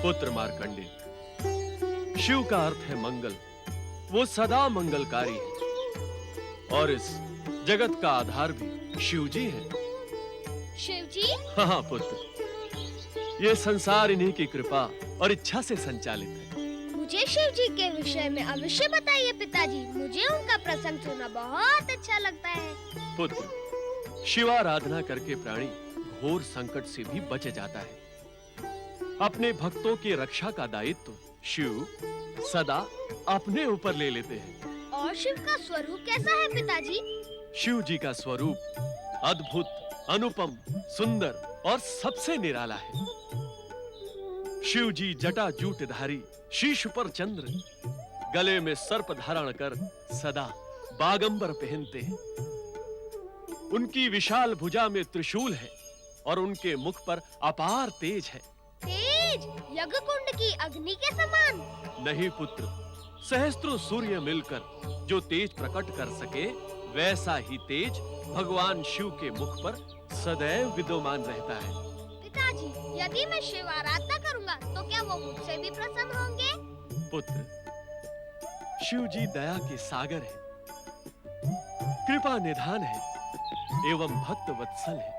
पुत्र मार्कंडे, शिव का अर्थ है मंगल। वो सदा मंगलकारी है और इस जगत का आधार भी शिव जी है। शिव जी? हाँ पुत्र, ये संसार इन्हीं की कृपा और इच्छा से संचालित है। मुझे शिव जी के विषय में अवश्य बताइए पिताजी। मुझे उनका प्रसंग सुनना बहुत अच्छा लगता है। पुत्र, शिवाराधना करके प्राणी घोर संकट से भी बच जाता है। अपने भक्तों की रक्षा का दायित्व शिव सदा अपने ऊपर ले लेते हैं। और शिव का स्वरूप कैसा है पिताजी? शिव जी का स्वरूप अद्भुत, अनुपम, सुंदर और सबसे निराला है। शिव जी जटा जूटधारी, शीश पर चंद्र, गले में सर्प धारण कर सदा बागंबर पहनते हैं। उनकी विशाल भुजा में त्रिशूल है और उनके मुख पर अपार तेज है। तेज? यज्ञ कुंड की अग्नि के समान? नहीं पुत्र, सहस्त्रों सूर्य मिलकर जो तेज प्रकट कर सके, वैसा ही तेज भगवान शिव के मुख पर सदैव विद्यमान रहता है। पिताजी, यदि मैं शिव आराधना करूंगा तो क्या वो मुझसे भी प्रसन्न होंगे? पुत्र, शिव जी दया के सागर है, कृपा निधान है एवं भक्त वत्सल है।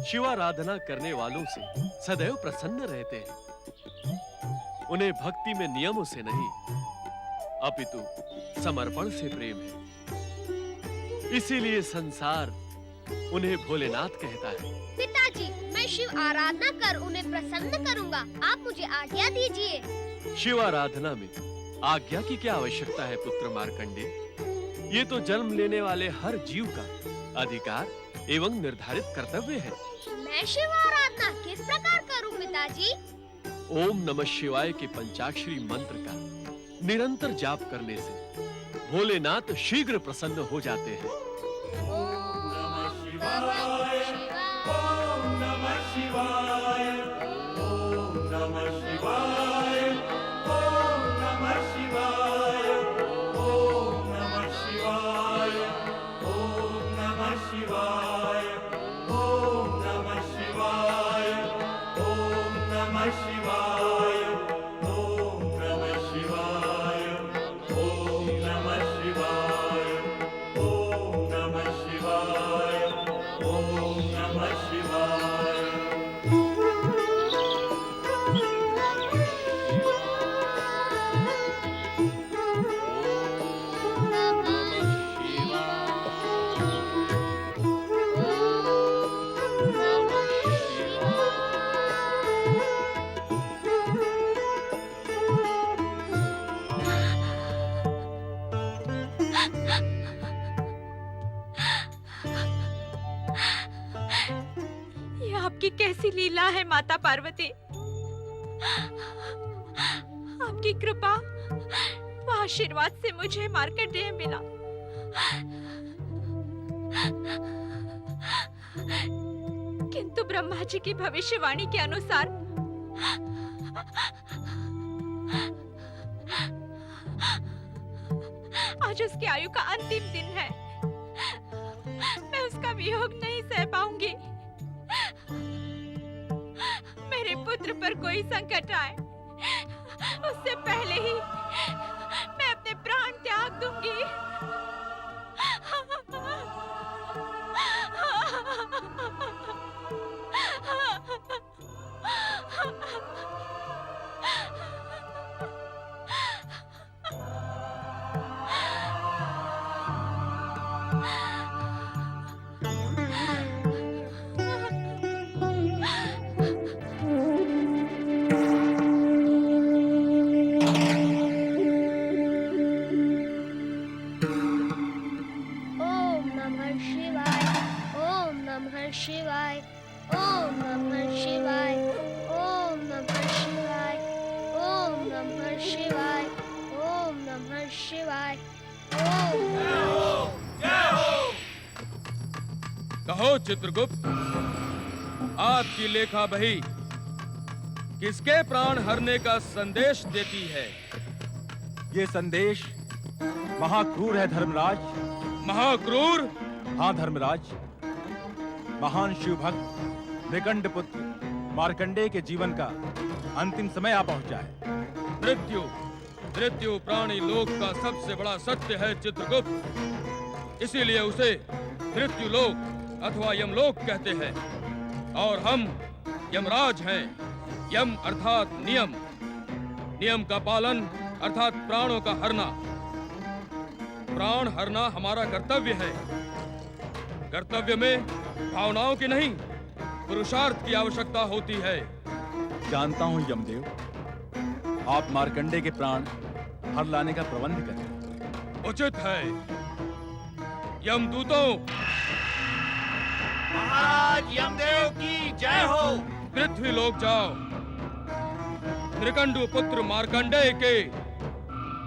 शिवाराधना करने वालों से सदैव प्रसन्न रहते हैं। उन्हें भक्ति में नियमों से नहीं, अपितु समर्पण से प्रेम है। इसीलिए संसार उन्हें भोलेनाथ कहता है। पिताजी, मैं शिव आराधना कर उन्हें प्रसन्न करूंगा। आप मुझे आज्ञा दीजिए। शिवाराधना में आज्ञा की क्या आवश्यकता है पुत्र मार्कंडे? ये तो जन्म लेने वाले हर जीव का अधिकार एवं निर्धारित कर्तव्य है। मैं शिव आराधना किस प्रकार करूं पिताजी? ओम नमः शिवाय के पंचाक्षरी मंत्र का निरंतर जाप करने से भोलेनाथ शीघ्र प्रसन्न हो जाते हैं। ओम नमः शिवाय, ओम नमः शिवाय, ओम नमः शिवाय, ओम नमः शिवाय, ओम नमः शिवाय, ओम नमः शिवाय, ओम नमः शिवाय, ओम नमः शिवाय, ओम नमः शिवाय, ओम नमः शिवाय, ओम नमः शिवाय, ओम नमः शिवाय। ये आपकी कैसी लीला है माता पार्वती। आपकी कृपा व आशीर्वाद से मुझे मार्कंडेय मिला। किंतु ब्रह्मा जी की भविष्यवाणी के अनुसार आज उसकी आयु का अंतिम दिन है। मैं उसका वियोग नहीं सह पाऊंगी। मेरे पुत्र पर कोई संकट आए उससे पहले ही मैं अपने प्राण त्याग दूंगी। ओम नमः शिवाय, ओम नमः शिवाय, ओम नमः शिवाय, ओम नमः शिवाय, ओम नमः शिवाय, ओम नमः शिवाय, ओम कहो चित्रगुप्त, आपकी लेखा बही किसके प्राण हरने का संदेश देती है? ये संदेश महाक्रूर है धर्मराज। महाक्रूर? हाँ धर्मराज, महान शिव भक्त मृकंड पुत्र मार्कंडेय के जीवन का अंतिम समय आ पहुंचा है। मृत्यु मृत्यु प्राणी लोक का सबसे बड़ा सत्य है चित्रगुप्त। इसीलिए उसे मृत्यु लोक अथवा यमलोक कहते हैं। और हम यमराज हैं। यम अर्थात नियम, नियम का पालन अर्थात प्राणों का हरना। प्राण हरना हमारा कर्तव्य है। कर्तव्य में भावनाओं की नहीं, पुरुषार्थ की आवश्यकता होती है। जानता हूं यमदेव, आप मार्कंडे के प्राण हर लाने का प्रबंध करें। उचित है। यमदूतों, महाराज यमदेव की जय हो। पृथ्वी लोक जाओ। त्रिकंडु पुत्र मार्कंडेय के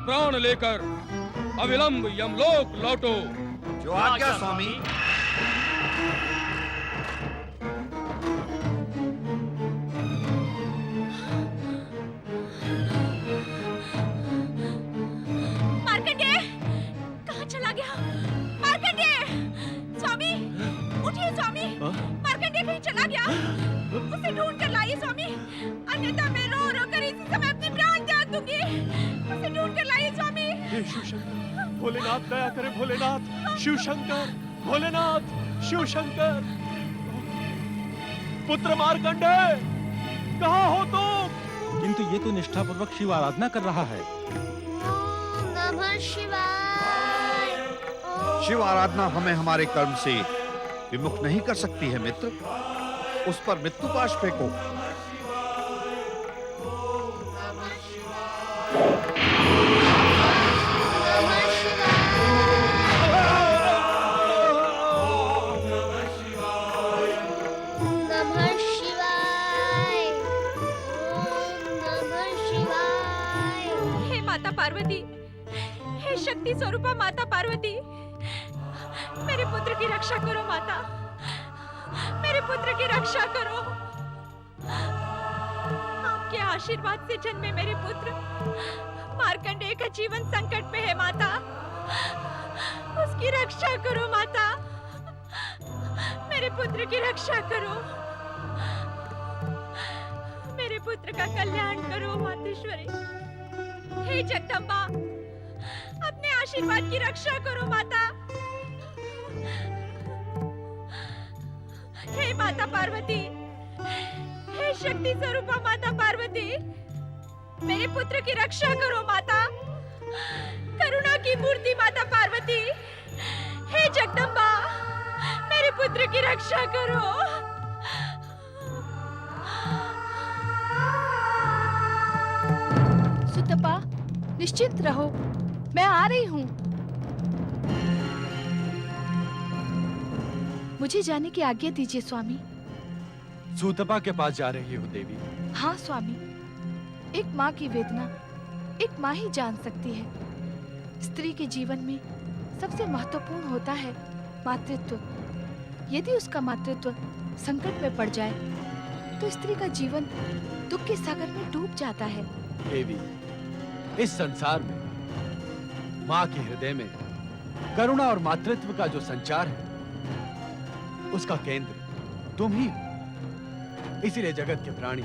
प्राण लेकर अविलंब यमलोक लौटो। जो आज्ञा स्वामी। मार्कंडेय कहाँ चला गया? मार्कंडेय! स्वामी उठिए स्वामी। मार्कंडेय कहीं चला गया? उसे ढूंढ कर लाइए स्वामी, अन्यथा मैं रो रो कर इसी समय अपने प्राण त्याग दूंगी। उसे ढूंढ कर लाइए स्वामी। हे शिव शंकर, भोलेनाथ दया करे भोलेनाथ, शिव शंकर, भोलेनाथ, शिव शंकर। पुत्र मार्कंडेय, कहाँ हो तुम? किंतु ये तो निष्ठापूर्वक शिव आराधना कर रहा है। ओम नमः शिवाय। शिव आराधना हमें हमारे कर्म से विमुख नहीं कर सकती है मित्र। उस पर मृत्यु पाश फेंको। हे माता पार्वती, हे शक्ति स्वरूपा माता पार्वती, मेरे पुत्र की रक्षा करो माता, मेरे पुत्र की रक्षा करो। आपके आशीर्वाद से जन्मे मेरे पुत्र मार्कंडेय का जीवन संकट में है माता, उसकी रक्षा करो माता, मेरे पुत्र की रक्षा करो, मेरे पुत्र का कल्याण करो मातेश्वरी। हे जगदम्बा, अपने आशीर्वाद की रक्षा करो माता। हे माता पार्वती, हे शक्ति स्वरूपा माता पार्वती, मेरे पुत्र की रक्षा करो माता, करुणा की मूर्ति माता पार्वती। हे जगदम्बा, मेरे पुत्र की रक्षा करो। सुतपा, निश्चिंत रहो, मैं आ रही हूँ। मुझे जाने की आज्ञा दीजिए स्वामी। सूतपा के पास जा रही हो देवी? हाँ स्वामी, एक माँ की वेदना एक माँ ही जान सकती है। स्त्री के जीवन में सबसे महत्वपूर्ण होता है मातृत्व। यदि उसका मातृत्व संकट में पड़ जाए तो स्त्री का जीवन दुख के सागर में डूब जाता है। देवी, इस संसार में माँ के हृदय में करुणा और मातृत्व का जो संचार है उसका केंद्र तुम ही हो। इसीलिए जगत के प्राणी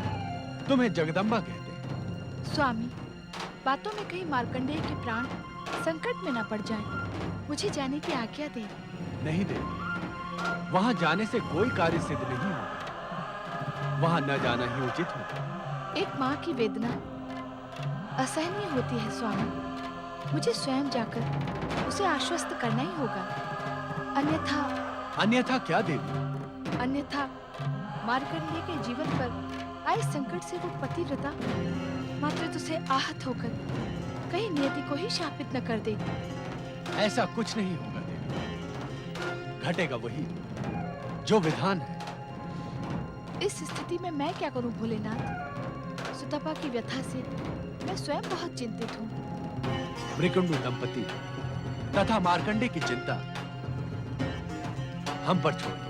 तुम्हें जगदम्बा कहते हैं। स्वामी, बातों में कहीं मार्कंडेय के प्राण संकट में न पड़ जाएं। मुझे जाने की आज्ञा दे। नहीं देवी, वहां जाने से कोई कार्य सिद्ध नहीं होगा। वहां न जाना ही उचित होगा। एक माँ की वेदना असहनीय होती है स्वामी। मुझे स्वयं जाकर उसे आश्वस्त करना ही होगा। अन्यथा क्या देवी? अन्यथा मार्कंडेय के जीवन पर आए संकट से वो पतिव्रता मातृत्व से आहत होकर कहीं नियति को ही शापित न कर दे। ऐसा कुछ नहीं होगा देवी। घटेगा वही जो विधान है। इस स्थिति में मैं क्या करूं भोलेनाथ? सुतपा की व्यथा से मैं स्वयं बहुत चिंतित हूँ। मृकुंडु दंपति तथा मार्कंडे की चिंता हम पर छोड़ दो।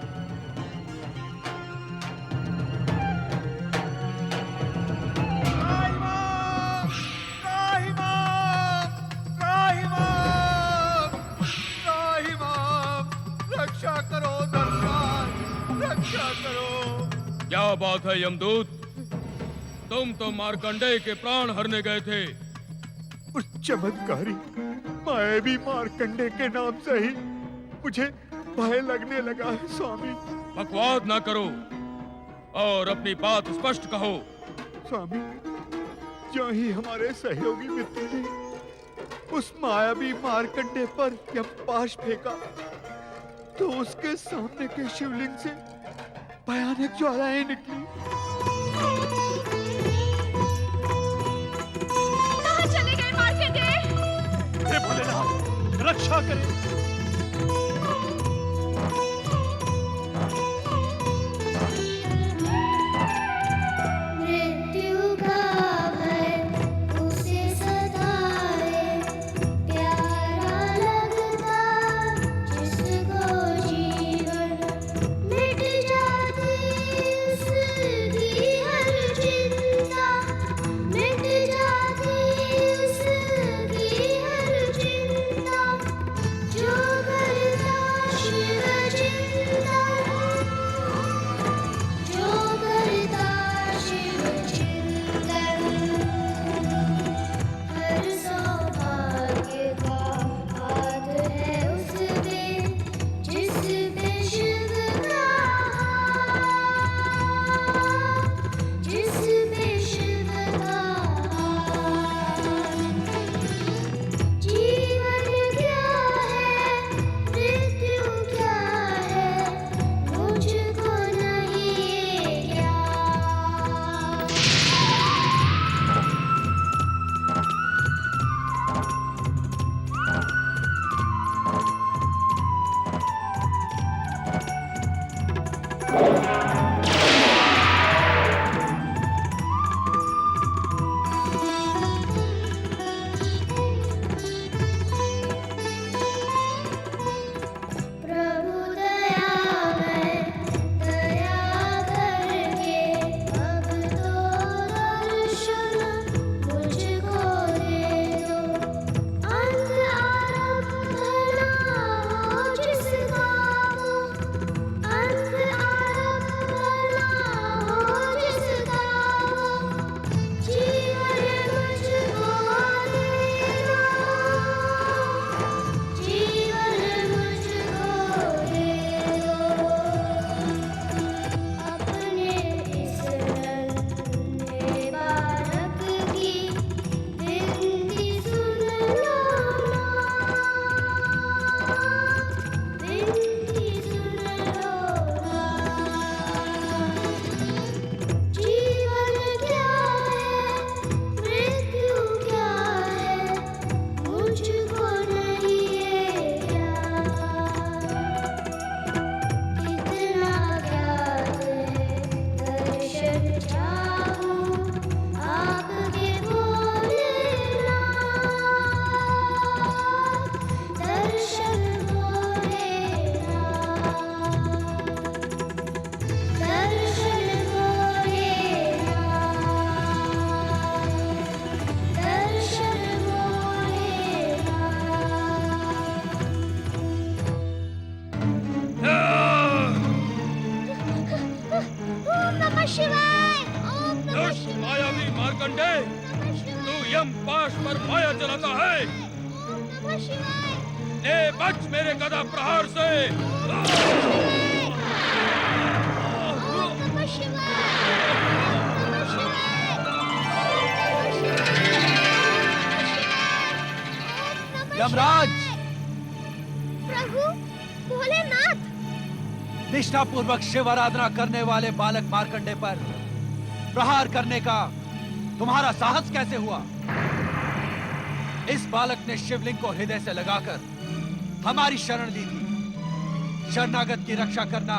रक्षा करो दर्शन, रक्षा करो। क्या बात है यमदूत? तुम तो मार्कंडेय के प्राण हरने गए थे। उस चमत्कारी मायावी मार्कंडे के नाम से ही मुझे भय लगने लगा है स्वामी। बकवाद ना करो और अपनी बात स्पष्ट कहो। स्वामी, जो ही हमारे सहयोगी मित्र ने उस मायावी मार्कंडे पर यमपाश फेंका तो उसके सामने के शिवलिंग से भयानक ज्वालाएं निकली। कहाँ चले गए मार्कंडेय? हे भोलेनाथ, रक्षा करें। मृत्यु का भय उसे सताए, प्यारा लगता जिसको जीवन, मिट जाती उसकी हर चिंता, मिट जाती उसकी हर चिंता, जो करता शिव चिंतन, जो करता शिव चिंतन, हर सौभाग्य का हाथ है उसपे, जिस पे शिव का हाथ, जिस पे शिव का हाथ। जीवन क्या है, मृत्यु क्या है, मुझको नहीं ये ज्ञान। प्रभु दयामय, दया करके अब तो दर्शन मुझको दे दो। अंत आरंभ ना हो जिसका वो, अंत आरंभ ना हो जिसका वो, जीवन मुझको दे दो, जीवन मुझको दे दो। अपने इस नन्हे बालक की विनती सुन लो ना, विनती सुन लो ना। जीवन क्या है, मृत्यु क्या है, मुझको नहीं ये ज्ञान। कितना ज्ञात है, दर्शन चाहूं आपके भोलेनाथ, दर्शन भोलेनाथ, दर्शन भोलेनाथ, दर्शन भोलेनाथ। ओम नमः शिवाय, ओम नमः दुष्ट मायावी मार्कंडेय, तू यमपाश पर माया चलाता है। ओम नमः शिवाय, ए बच मेरे गदा प्रहार से। ओम नमः शिवाय, ओम नमः शिवाय, ओम नमः शिवाय। यमराज! प्रभु भोलेनाथ, निष्ठापूर्वक शिव आराधना करने वाले बालक मार्कंडे पर प्रहार करने का तुम्हारा साहस कैसे हुआ? इस बालक ने शिवलिंग को हृदय से लगाकर हमारी शरण ली थी। शरणागत की रक्षा करना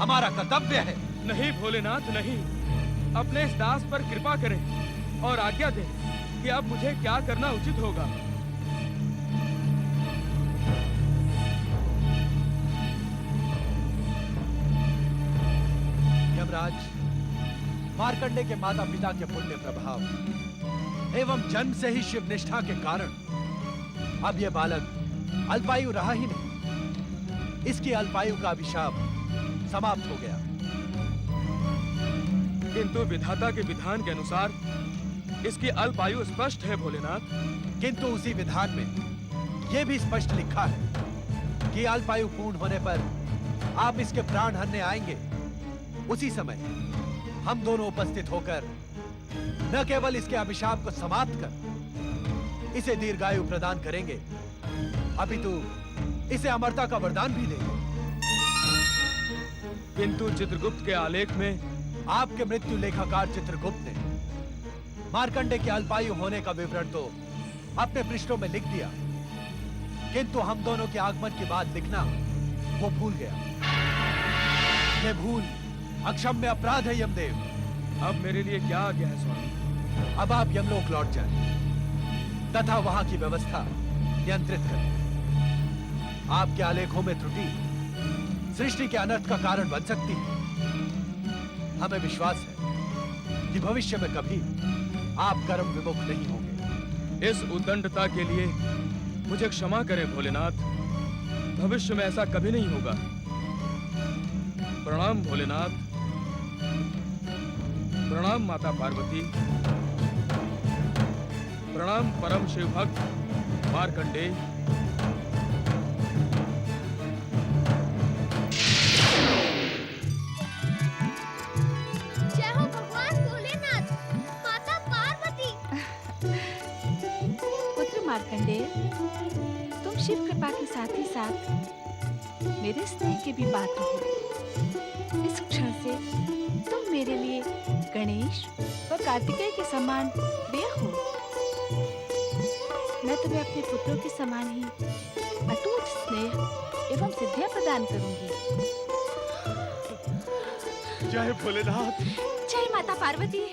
हमारा कर्तव्य है। नहीं भोलेनाथ, नहीं। अपने इस दास पर कृपा करें और आज्ञा दें कि अब मुझे क्या करना उचित होगा। यमराज, मार्कंडे के माता पिता के पुण्य प्रभाव एवं जन्म से ही शिव निष्ठा के कारण अब यह बालक अल्पायु रहा ही नहीं। इसकी अल्पायु का अभिशाप समाप्त हो गया। किंतु विधाता के विधान के अनुसार इसकी अल्पायु स्पष्ट है भोलेनाथ। किंतु उसी विधान में यह भी स्पष्ट लिखा है कि अल्पायु पूर्ण होने पर आप इसके प्राण हरने आएंगे। उसी समय हम दोनों उपस्थित होकर न केवल इसके अभिशाप को समाप्त कर इसे दीर्घायु प्रदान करेंगे, अपितु इसे अमरता का वरदान भी देंगे। किंतु चित्रगुप्त के आलेख में आपके मृत्यु लेखाकार चित्रगुप्त ने मार्कंडे के अल्पायु होने का विवरण तो अपने पृष्ठों में लिख दिया, किंतु हम दोनों के आगमन की बात लिखना वो भूल गया। ये भूल अक्षम्य अपराध है यमदेव। अब मेरे लिए क्या आज्ञा है स्वामी? अब आप यमलोक लौट जाएं तथा वहां की व्यवस्था नियंत्रित करें। आपके आलेखों में त्रुटि सृष्टि के अनर्थ का कारण बन सकती है। हमें विश्वास है कि भविष्य में कभी आप कर्म विमुख नहीं होंगे। इस उद्दंडता के लिए मुझे क्षमा करें भोलेनाथ, भविष्य में ऐसा कभी नहीं होगा। प्रणाम भोलेनाथ, प्रणाम माता पार्वती, प्रणाम परम शिव भक्त मार्कंडेय। जय हो भगवान भोलेनाथ, माता पार्वती। पुत्र मार्कंडेय, तुम शिव कृपा के साथ ही साथ मेरे स्नेह के भी पात्र हो। इस क्षण से तुम मेरे लिए गणेश व कार्तिकेय के समान प्रिय हो। मैं तुम्हें अपने पुत्रों के समान ही अटूट स्नेह एवं सिद्धियां प्रदान करूंगी। जय भोलेनाथ। जय माता पार्वती।